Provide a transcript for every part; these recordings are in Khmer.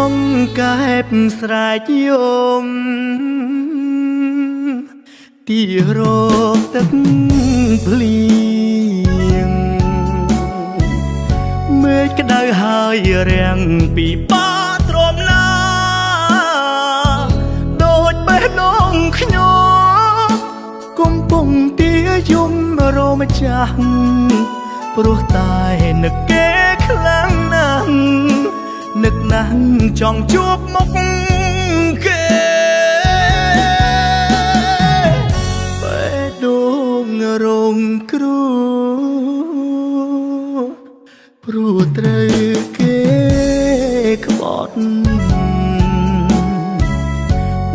ងកែបស្រែកយំទីរកទឹកភ្លៀងមេឃក្តៅហើយរាំងពីបាទ្រាំណាដូចបេះដូងខ្ញុំកំពុងទាយំរម្ចាស់ព្រោះតែនឹកគេខ្លាំងណាស់នឹកណាស់ចង់ជួបមុខគេបេះដូងរងគ្រោះព្រោះត្រូវគេក្បត់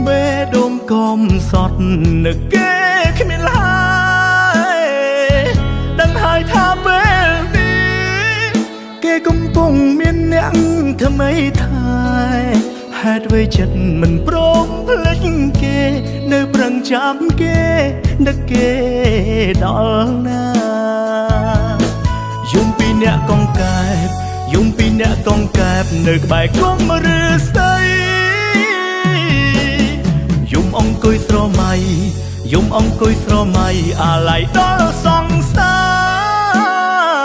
បេះដូងកំសត់នឹកគេគ្មានហើយដឹងហើយថាពេលនេះគេកំពុងមានអ្នកថ្មីថែហេតុអ្វីចិត្តមិនព្រមភ្លេចគេនៅប្រឹងចាំគេនឹកគេដល់ណាយំពីអ្នកកងកែបយំពីអ្នកកងកែបនៅក្បែរគុំឬស្ដីយំអង្គុយស្រមៃយំអង្គុយស្រមៃអាឡ័យដល់សង្សា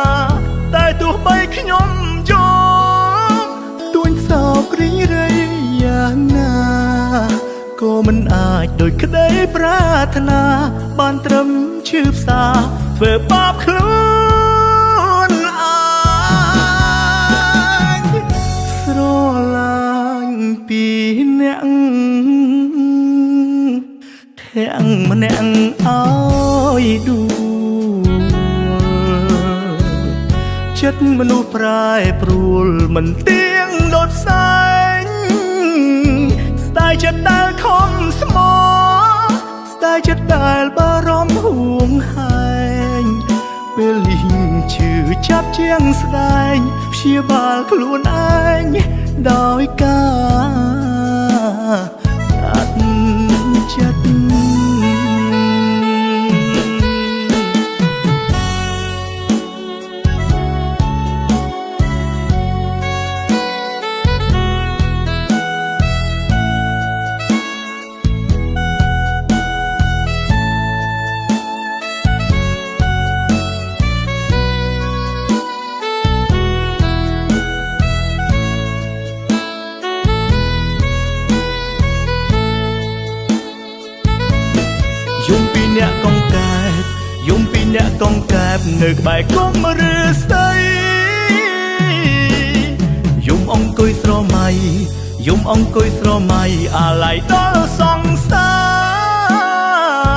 រតែទោះបីខ្ញុំយំទួញសោករីរៃយ៉ាងណាក៏មិនអាចដូចក្តីប្រាថ្នាបានត្រឹមឈឺផ្សាធ្វើបាបខ្លួនឯងស្រឡាញ់ពីអ្នកទាំងម្នាក់ឲ្យដួលចិត្តមនុស្សប្រែប្រួលមិនទៀងដូចផ្សែងស្ដាយចិត្តដែលខំស្មោះស្ដាយចិត្តដែលបារម្ភហួងហែងពេលលីងឈឺចាប់ជាងស្ដែងព្យាបាលខ្លួនឯងដោយការកាត់ចិត្តយំពីអ្នកកងកែបយំពីអ្នកកងកែបនៅក្បែរគុំឬស្ដីយំអង្គុយស្រមៃយំអង្គុយស្រមៃអាឡ័យដល់សង្សា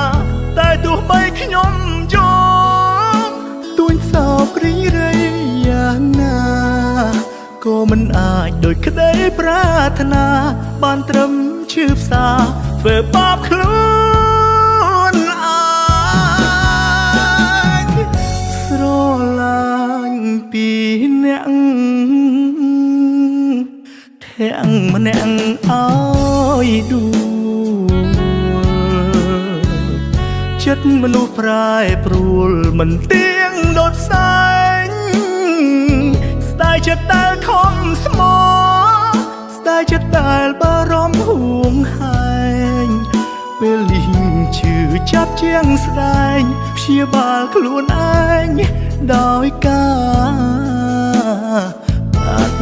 រតែទោះបីខ្ញុំយំទួញសោករីរៃយ៉ាងណាក៏មិនអាចដូចក្តីប្រាថ្នាបានត្រឹមឈឺផ្សាធ្វើបាបខ្លួនស្រឡាញ់ពីអ្នកទាំងម្នាក់ឲ្យដួលចិត្តមនុស្សប្រែប្រួលមិនទៀងដូចផ្សែងស្ដាយចិត្តដែលខំស្មោះស្ដាយចិត្តដែលបារម្ភហួងហែងពេលលីងឈឺចាប់ជាងស្ដែងព្យាបាលខ្លួនឯងដោយការបាត់